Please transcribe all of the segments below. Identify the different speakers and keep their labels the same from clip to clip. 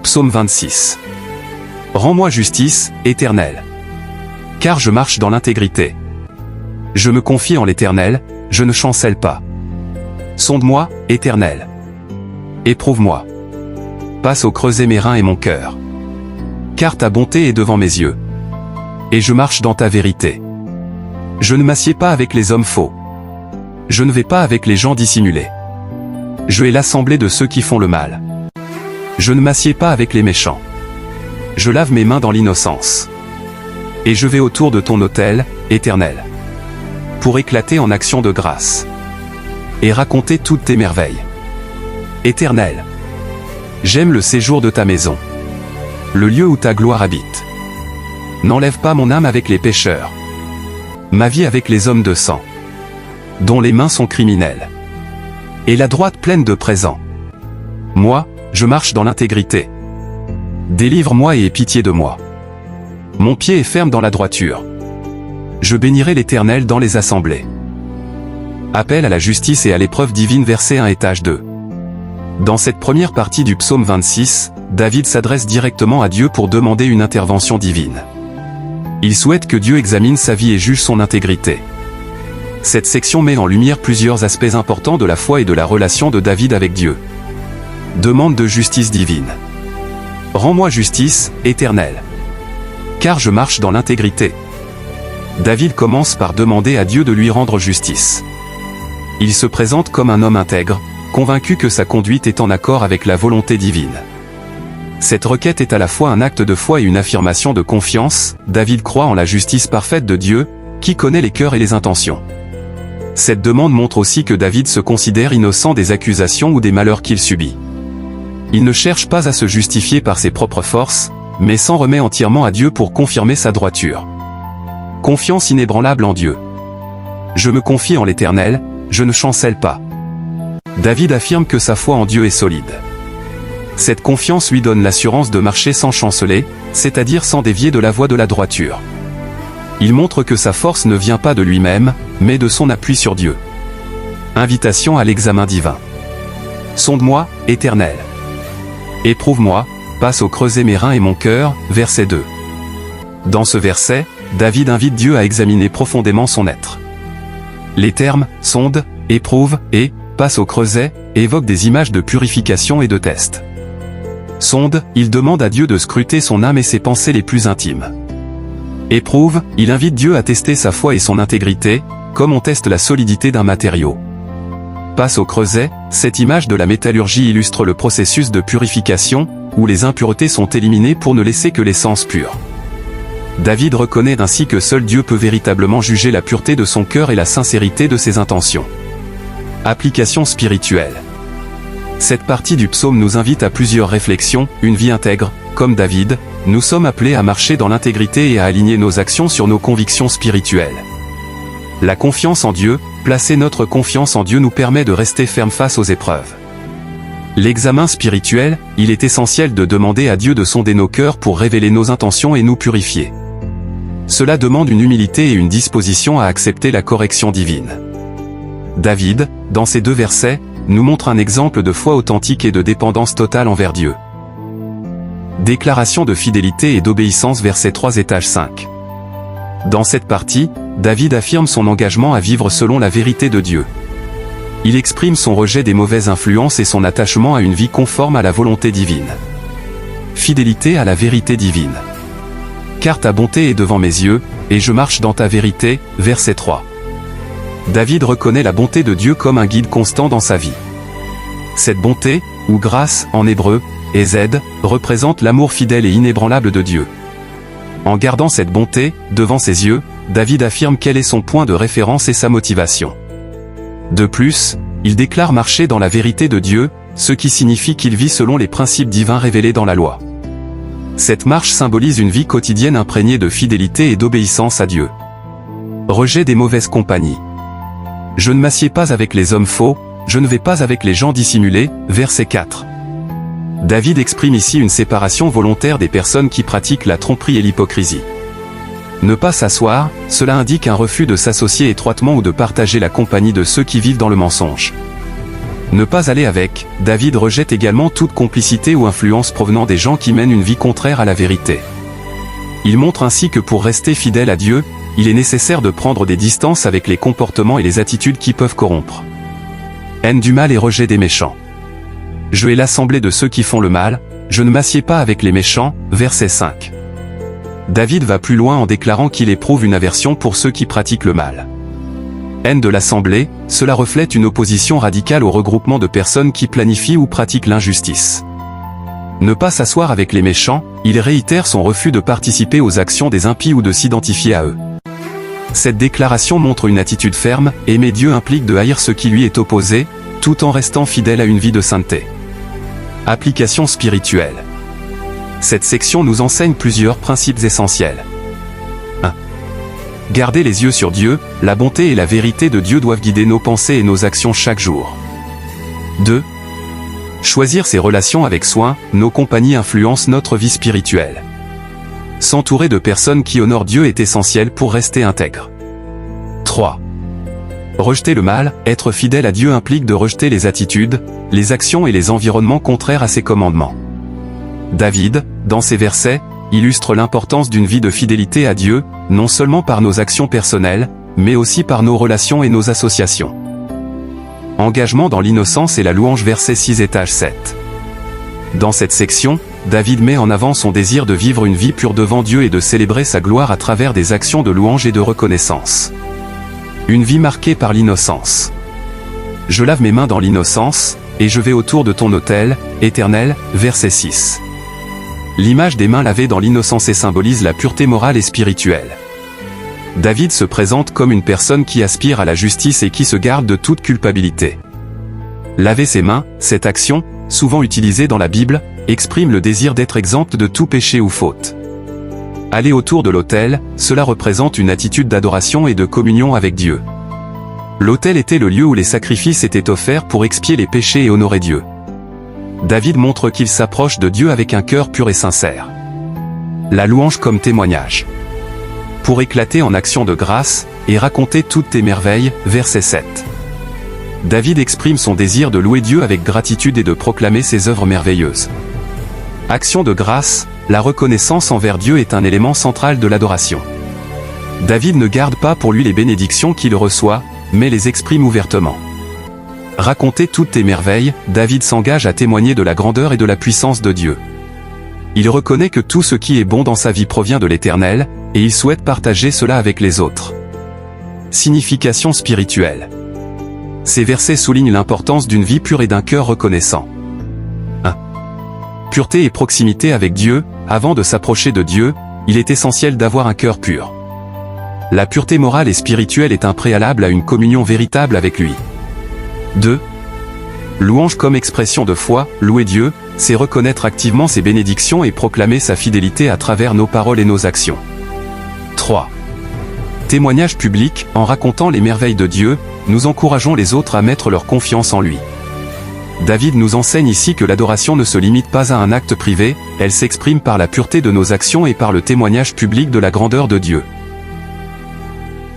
Speaker 1: psaume 26. Rends-moi justice, Éternel. Car je marche dans l'intégrité. Je me confie en l'Éternel, je ne chancelle pas. Sonde-moi, Éternel. Éprouve-moi. Passe au creuset mes reins et mon cœur. Car ta bonté est devant mes yeux. Et je marche dans ta vérité. Je ne m'assieds pas avec les hommes faux. Je ne vais pas avec les gens dissimulés. Je hais l'assemblée de ceux qui font le mal. Je ne m'assieds pas avec les méchants. Je lave mes mains dans l'innocence. Et je vais autour de ton autel, Éternel, pour éclater en action de grâce. Et raconter toutes tes merveilles. Éternel, j'aime le séjour de ta maison, le lieu où ta gloire habite. N'enlève pas mon âme avec les pécheurs, ma vie avec les hommes de sang, dont les mains sont criminelles, et la droite pleine de présents. Moi, je marche dans l'intégrité. Délivre-moi et aie pitié de moi. Mon pied est ferme dans la droiture. Je bénirai l'Éternel dans les assemblées. Appel à la justice et à l'épreuve divine, verset 1 étage 2. Dans cette première partie du psaume 26, David s'adresse directement à Dieu pour demander une intervention divine. Il souhaite que Dieu examine sa vie et juge son intégrité. Cette section met en lumière plusieurs aspects importants de la foi et de la relation de David avec Dieu. Demande de justice divine. Rends-moi justice, Éternel. Car je marche dans l'intégrité. David commence par demander à Dieu de lui rendre justice. Il se présente comme un homme intègre, convaincu que sa conduite est en accord avec la volonté divine. Cette requête est à la fois un acte de foi et une affirmation de confiance. David croit en la justice parfaite de Dieu, qui connaît les cœurs et les intentions. Cette demande montre aussi que David se considère innocent des accusations ou des malheurs qu'il subit. Il ne cherche pas à se justifier par ses propres forces, mais s'en remet entièrement à Dieu pour confirmer sa droiture. Confiance inébranlable en Dieu. Je me confie en l'Éternel, je ne chancelle pas. David affirme que sa foi en Dieu est solide. Cette confiance lui donne l'assurance de marcher sans chanceler, c'est-à-dire sans dévier de la voie de la droiture. Il montre que sa force ne vient pas de lui-même, mais de son appui sur Dieu. Invitation à l'examen divin. Sonde-moi, Éternel. Éprouve-moi, passe au creuset mes reins et mon cœur, verset 2. Dans ce verset, David invite Dieu à examiner profondément son être. Les termes « sonde »,« éprouve » et « passe au creuset » évoquent des images de purification et de test. Sonde, il demande à Dieu de scruter son âme et ses pensées les plus intimes. Éprouve, il invite Dieu à tester sa foi et son intégrité, comme on teste la solidité d'un matériau. Passe au creuset, cette image de la métallurgie illustre le processus de purification, où les impuretés sont éliminées pour ne laisser que l'essence pure. David reconnaît ainsi que seul Dieu peut véritablement juger la pureté de son cœur et la sincérité de ses intentions. Application spirituelle. Cette partie du psaume nous invite à plusieurs réflexions. Une vie intègre, comme David, nous sommes appelés à marcher dans l'intégrité et à aligner nos actions sur nos convictions spirituelles. La confiance en Dieu, placer notre confiance en Dieu nous permet de rester ferme face aux épreuves. L'examen spirituel, il est essentiel de demander à Dieu de sonder nos cœurs pour révéler nos intentions et nous purifier. Cela demande une humilité et une disposition à accepter la correction divine. David, dans ces deux versets, nous montre un exemple de foi authentique et de dépendance totale envers Dieu. Déclaration de fidélité et d'obéissance, verset 3 étage 5. Dans cette partie, David affirme son engagement à vivre selon la vérité de Dieu. Il exprime son rejet des mauvaises influences et son attachement à une vie conforme à la volonté divine. Fidélité à la vérité divine. Car ta bonté est devant mes yeux, et je marche dans ta vérité, verset 3. David reconnaît la bonté de Dieu comme un guide constant dans sa vie. Cette bonté, ou grâce en hébreu, Hesed, représente l'amour fidèle et inébranlable de Dieu. En gardant cette bonté, devant ses yeux, David affirme quel est son point de référence et sa motivation. De plus, il déclare marcher dans la vérité de Dieu, ce qui signifie qu'il vit selon les principes divins révélés dans la loi. Cette marche symbolise une vie quotidienne imprégnée de fidélité et d'obéissance à Dieu. Rejet des mauvaises compagnies. Je ne m'assieds pas avec les hommes faux, je ne vais pas avec les gens dissimulés, verset 4. David exprime ici une séparation volontaire des personnes qui pratiquent la tromperie et l'hypocrisie. Ne pas s'asseoir, cela indique un refus de s'associer étroitement ou de partager la compagnie de ceux qui vivent dans le mensonge. Ne pas aller avec, David rejette également toute complicité ou influence provenant des gens qui mènent une vie contraire à la vérité. Il montre ainsi que pour rester fidèle à Dieu, il est nécessaire de prendre des distances avec les comportements et les attitudes qui peuvent corrompre. Haine du mal et rejet des méchants. Je hais l'assemblée de ceux qui font le mal, je ne m'assieds pas avec les méchants, verset 5. David va plus loin en déclarant qu'il éprouve une aversion pour ceux qui pratiquent le mal. Haine de l'assemblée, cela reflète une opposition radicale au regroupement de personnes qui planifient ou pratiquent l'injustice. Ne pas s'asseoir avec les méchants, il réitère son refus de participer aux actions des impies ou de s'identifier à eux. Cette déclaration montre une attitude ferme, aimer Dieu implique de haïr ce qui lui est opposé, tout en restant fidèle à une vie de sainteté. Application spirituelle. Cette section nous enseigne plusieurs principes essentiels. 1. Garder les yeux sur Dieu, la bonté et la vérité de Dieu doivent guider nos pensées et nos actions chaque jour. 2. Choisir ses relations avec soin, nos compagnies influencent notre vie spirituelle. S'entourer de personnes qui honorent Dieu est essentiel pour rester intègre. 3. Rejeter le mal, être fidèle à Dieu implique de rejeter les attitudes, les actions et les environnements contraires à ses commandements. David, dans ces versets, illustre l'importance d'une vie de fidélité à Dieu, non seulement par nos actions personnelles, mais aussi par nos relations et nos associations. Engagement dans l'innocence et la louange versets 6 et 7. Dans cette section, David met en avant son désir de vivre une vie pure devant Dieu et de célébrer sa gloire à travers des actions de louange et de reconnaissance. Une vie marquée par l'innocence. Je lave mes mains dans l'innocence, et je vais autour de ton autel, Éternel, verset 6. L'image des mains lavées dans l'innocence symbolise la pureté morale et spirituelle. David se présente comme une personne qui aspire à la justice et qui se garde de toute culpabilité. Laver ses mains, cette action, souvent utilisée dans la Bible, exprime le désir d'être exempt de tout péché ou faute. Aller autour de l'autel, cela représente une attitude d'adoration et de communion avec Dieu. L'autel était le lieu où les sacrifices étaient offerts pour expier les péchés et honorer Dieu. David montre qu'il s'approche de Dieu avec un cœur pur et sincère. La louange comme témoignage. Pour éclater en action de grâce, et raconter toutes tes merveilles, verset 7. David exprime son désir de louer Dieu avec gratitude et de proclamer ses œuvres merveilleuses. Action de grâce, la reconnaissance envers Dieu est un élément central de l'adoration. David ne garde pas pour lui les bénédictions qu'il reçoit, mais les exprime ouvertement. Raconter toutes tes merveilles, David s'engage à témoigner de la grandeur et de la puissance de Dieu. Il reconnaît que tout ce qui est bon dans sa vie provient de l'Éternel, et il souhaite partager cela avec les autres. Signification spirituelle. Ces versets soulignent l'importance d'une vie pure et d'un cœur reconnaissant. 1. Pureté et proximité avec Dieu. Avant de s'approcher de Dieu, il est essentiel d'avoir un cœur pur. La pureté morale et spirituelle est un préalable à une communion véritable avec lui. 2. Louange comme expression de foi, louer Dieu, c'est reconnaître activement ses bénédictions et proclamer sa fidélité à travers nos paroles et nos actions. 3. Témoignage public, en racontant les merveilles de Dieu, nous encourageons les autres à mettre leur confiance en lui. David nous enseigne ici que l'adoration ne se limite pas à un acte privé, elle s'exprime par la pureté de nos actions et par le témoignage public de la grandeur de Dieu.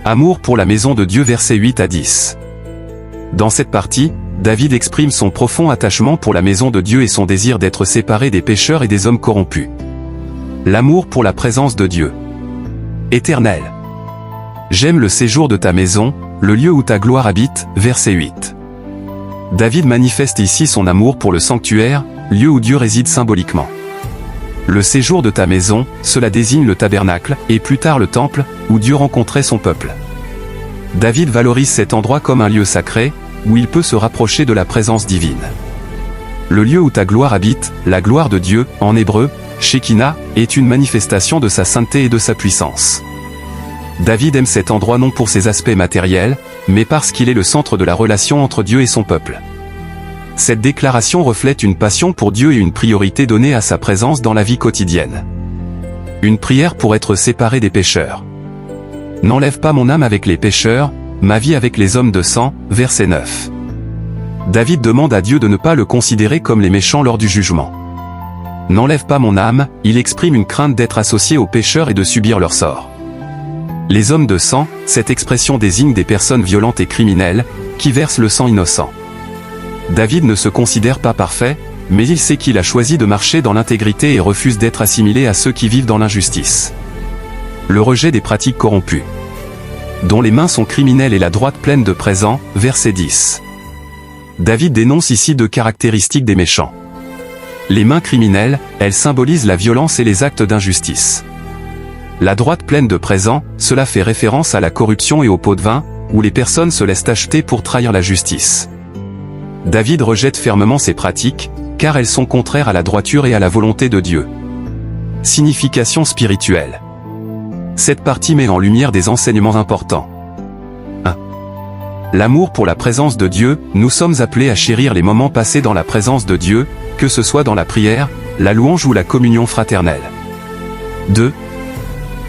Speaker 1: Amour pour la maison de Dieu versets 8 à 10. Dans cette partie, David exprime son profond attachement pour la maison de Dieu et son désir d'être séparé des pécheurs et des hommes corrompus. L'amour pour la présence de Dieu. Éternel. J'aime le séjour de ta maison, le lieu où ta gloire habite, verset 8. David manifeste ici son amour pour le sanctuaire, lieu où Dieu réside symboliquement. Le séjour de ta maison, cela désigne le tabernacle, et plus tard le temple, où Dieu rencontrait son peuple. David valorise cet endroit comme un lieu sacré, où il peut se rapprocher de la présence divine. Le lieu où ta gloire habite, la gloire de Dieu, en hébreu, Shekinah, est une manifestation de sa sainteté et de sa puissance. David aime cet endroit non pour ses aspects matériels, mais parce qu'il est le centre de la relation entre Dieu et son peuple. Cette déclaration reflète une passion pour Dieu et une priorité donnée à sa présence dans la vie quotidienne. Une prière pour être séparé des pécheurs. N'enlève pas mon âme avec les pécheurs, ma vie avec les hommes de sang, verset 9. David demande à Dieu de ne pas le considérer comme les méchants lors du jugement. N'enlève pas mon âme, il exprime une crainte d'être associé aux pécheurs et de subir leur sort. Les hommes de sang, cette expression désigne des personnes violentes et criminelles, qui versent le sang innocent. David ne se considère pas parfait, mais il sait qu'il a choisi de marcher dans l'intégrité et refuse d'être assimilé à ceux qui vivent dans l'injustice. Le rejet des pratiques corrompues. Dont les mains sont criminelles et la droite pleine de présents, verset 10. David dénonce ici deux caractéristiques des méchants. Les mains criminelles, elles symbolisent la violence et les actes d'injustice. La droite pleine de présents, cela fait référence à la corruption et au pot de vin, où les personnes se laissent acheter pour trahir la justice. David rejette fermement ces pratiques, car elles sont contraires à la droiture et à la volonté de Dieu. Signification spirituelle. Cette partie met en lumière des enseignements importants. 1. L'amour pour la présence de Dieu, nous sommes appelés à chérir les moments passés dans la présence de Dieu, que ce soit dans la prière, la louange ou la communion fraternelle. 2.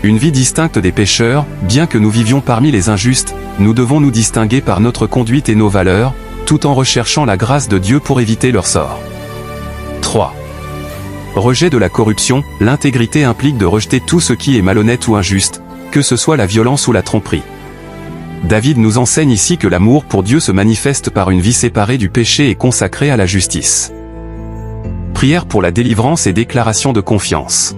Speaker 1: Une vie distincte des pécheurs, bien que nous vivions parmi les injustes, nous devons nous distinguer par notre conduite et nos valeurs, tout en recherchant la grâce de Dieu pour éviter leur sort. 3. Rejet de la corruption, l'intégrité implique de rejeter tout ce qui est malhonnête ou injuste, que ce soit la violence ou la tromperie. David nous enseigne ici que l'amour pour Dieu se manifeste par une vie séparée du péché et consacrée à la justice. Prière pour la délivrance et déclaration de confiance.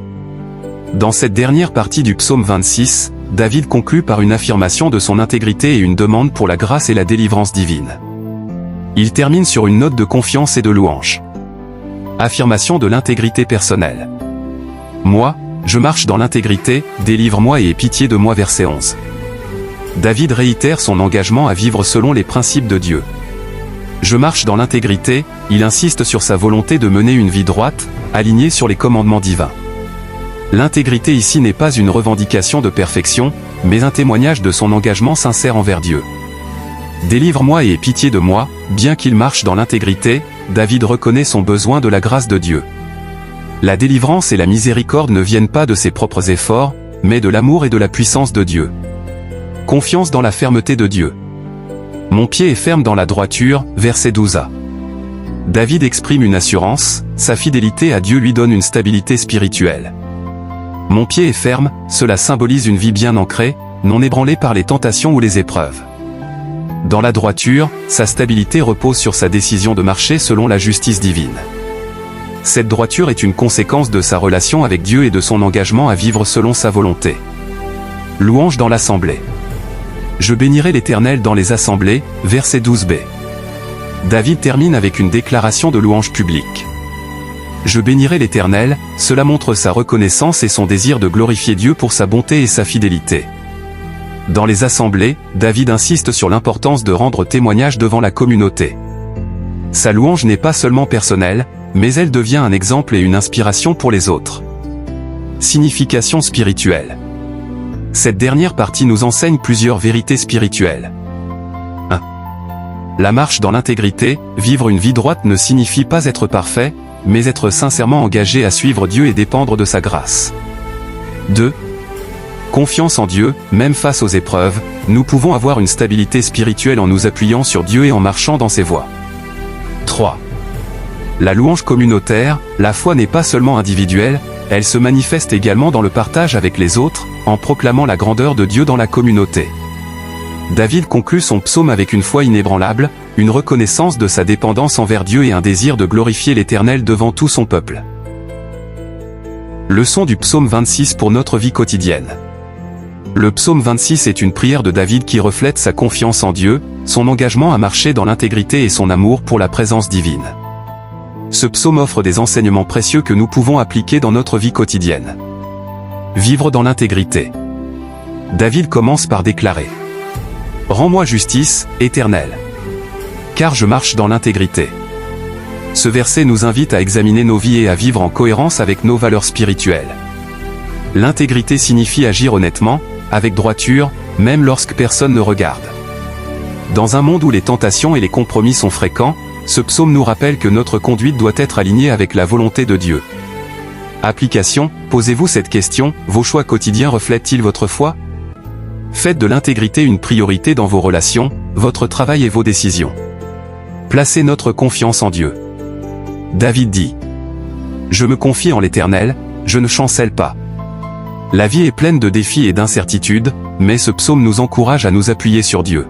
Speaker 1: Dans cette dernière partie du psaume 26, David conclut par une affirmation de son intégrité et une demande pour la grâce et la délivrance divine. Il termine sur une note de confiance et de louange. Affirmation de l'intégrité personnelle. Moi, je marche dans l'intégrité, délivre-moi et aie pitié de moi, verset 11. David réitère son engagement à vivre selon les principes de Dieu. Je marche dans l'intégrité, il insiste sur sa volonté de mener une vie droite, alignée sur les commandements divins. L'intégrité ici n'est pas une revendication de perfection, mais un témoignage de son engagement sincère envers Dieu. Délivre-moi et aie pitié de moi, bien qu'il marche dans l'intégrité, David reconnaît son besoin de la grâce de Dieu. La délivrance et la miséricorde ne viennent pas de ses propres efforts, mais de l'amour et de la puissance de Dieu. Confiance dans la fermeté de Dieu. Mon pied est ferme dans la droiture, verset 12a. David exprime une assurance, sa fidélité à Dieu lui donne une stabilité spirituelle. Mon pied est ferme, cela symbolise une vie bien ancrée, non ébranlée par les tentations ou les épreuves. Dans la droiture, sa stabilité repose sur sa décision de marcher selon la justice divine. Cette droiture est une conséquence de sa relation avec Dieu et de son engagement à vivre selon sa volonté. Louange dans l'assemblée. Je bénirai l'Éternel dans les assemblées, verset 12b. David termine avec une déclaration de louange publique. Je bénirai l'Éternel, cela montre sa reconnaissance et son désir de glorifier Dieu pour sa bonté et sa fidélité. Dans les assemblées, David insiste sur l'importance de rendre témoignage devant la communauté. Sa louange n'est pas seulement personnelle, mais elle devient un exemple et une inspiration pour les autres. Signification spirituelle. Cette dernière partie nous enseigne plusieurs vérités spirituelles. 1. La marche dans l'intégrité, vivre une vie droite ne signifie pas être parfait, mais être sincèrement engagé à suivre Dieu et dépendre de sa grâce. 2. Confiance en Dieu, même face aux épreuves, nous pouvons avoir une stabilité spirituelle en nous appuyant sur Dieu et en marchant dans ses voies. 3. La louange communautaire, la foi n'est pas seulement individuelle, elle se manifeste également dans le partage avec les autres, en proclamant la grandeur de Dieu dans la communauté. David conclut son psaume avec une foi inébranlable, une reconnaissance de sa dépendance envers Dieu et un désir de glorifier l'Éternel devant tout son peuple. Leçon du psaume 26 pour notre vie quotidienne. Le psaume 26 est une prière de David qui reflète sa confiance en Dieu, son engagement à marcher dans l'intégrité et son amour pour la présence divine. Ce psaume offre des enseignements précieux que nous pouvons appliquer dans notre vie quotidienne. Vivre dans l'intégrité. David commence par déclarer : Rends-moi justice, Éternel, car je marche dans l'intégrité. Ce verset nous invite à examiner nos vies et à vivre en cohérence avec nos valeurs spirituelles. L'intégrité signifie agir honnêtement, avec droiture, même lorsque personne ne regarde. Dans un monde où les tentations et les compromis sont fréquents, ce psaume nous rappelle que notre conduite doit être alignée avec la volonté de Dieu. Application, posez-vous cette question, vos choix quotidiens reflètent-ils votre foi ? Faites de l'intégrité une priorité dans vos relations, votre travail et vos décisions. Placez notre confiance en Dieu. David dit : Je me confie en l'Éternel, je ne chancelle pas. La vie est pleine de défis et d'incertitudes, mais ce psaume nous encourage à nous appuyer sur Dieu.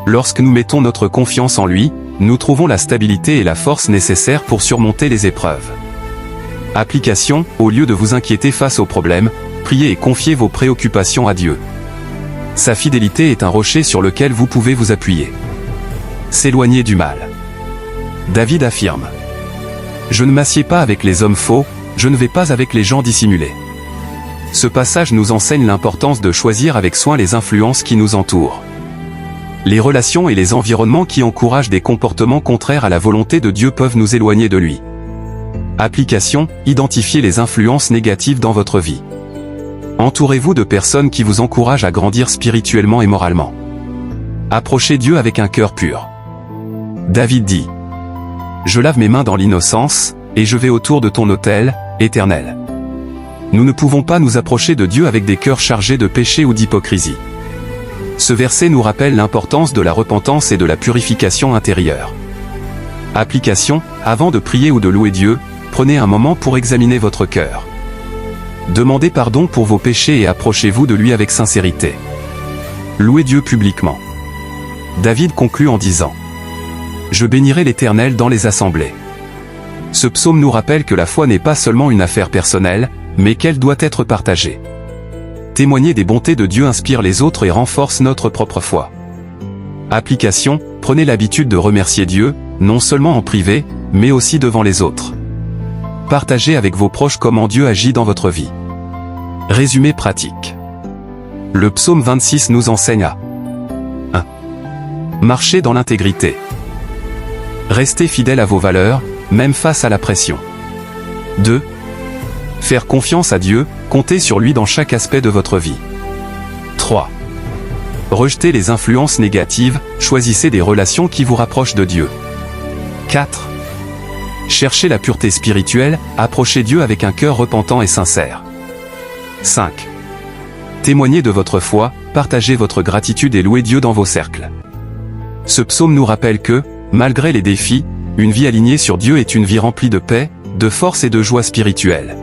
Speaker 1: Lorsque nous mettons notre confiance en lui, nous trouvons la stabilité et la force nécessaires pour surmonter les épreuves. Application, au lieu de vous inquiéter face aux problèmes, priez et confiez vos préoccupations à Dieu. Sa fidélité est un rocher sur lequel vous pouvez vous appuyer. S'éloigner du mal. David affirme: Je ne m'assieds pas avec les hommes faux, je ne vais pas avec les gens dissimulés. Ce passage nous enseigne l'importance de choisir avec soin les influences qui nous entourent. Les relations et les environnements qui encouragent des comportements contraires à la volonté de Dieu peuvent nous éloigner de lui. Application, identifiez les influences négatives dans votre vie. Entourez-vous de personnes qui vous encouragent à grandir spirituellement et moralement. Approchez Dieu avec un cœur pur. David dit: Je lave mes mains dans l'innocence, et je vais autour de ton autel, Éternel. Nous ne pouvons pas nous approcher de Dieu avec des cœurs chargés de péché ou d'hypocrisie. Ce verset nous rappelle l'importance de la repentance et de la purification intérieure. Application, avant de prier ou de louer Dieu, prenez un moment pour examiner votre cœur. Demandez pardon pour vos péchés et approchez-vous de lui avec sincérité. Louez Dieu publiquement. David conclut en disant: Je bénirai l'Éternel dans les assemblées. Ce psaume nous rappelle que la foi n'est pas seulement une affaire personnelle, mais qu'elle doit être partagée. Témoigner des bontés de Dieu inspire les autres et renforce notre propre foi. Application, prenez l'habitude de remercier Dieu, non seulement en privé, mais aussi devant les autres. Partagez avec vos proches comment Dieu agit dans votre vie. Résumé pratique. Le psaume 26 nous enseigne à 1. Marcher dans l'intégrité. Restez fidèle à vos valeurs, même face à la pression. 2. Faire confiance à Dieu, comptez sur lui dans chaque aspect de votre vie. 3. Rejetez les influences négatives, choisissez des relations qui vous rapprochent de Dieu. 4. Cherchez la pureté spirituelle, approchez Dieu avec un cœur repentant et sincère. 5. Témoignez de votre foi, partagez votre gratitude et louez Dieu dans vos cercles. Ce psaume nous rappelle que, malgré les défis, une vie alignée sur Dieu est une vie remplie de paix, de force et de joie spirituelle.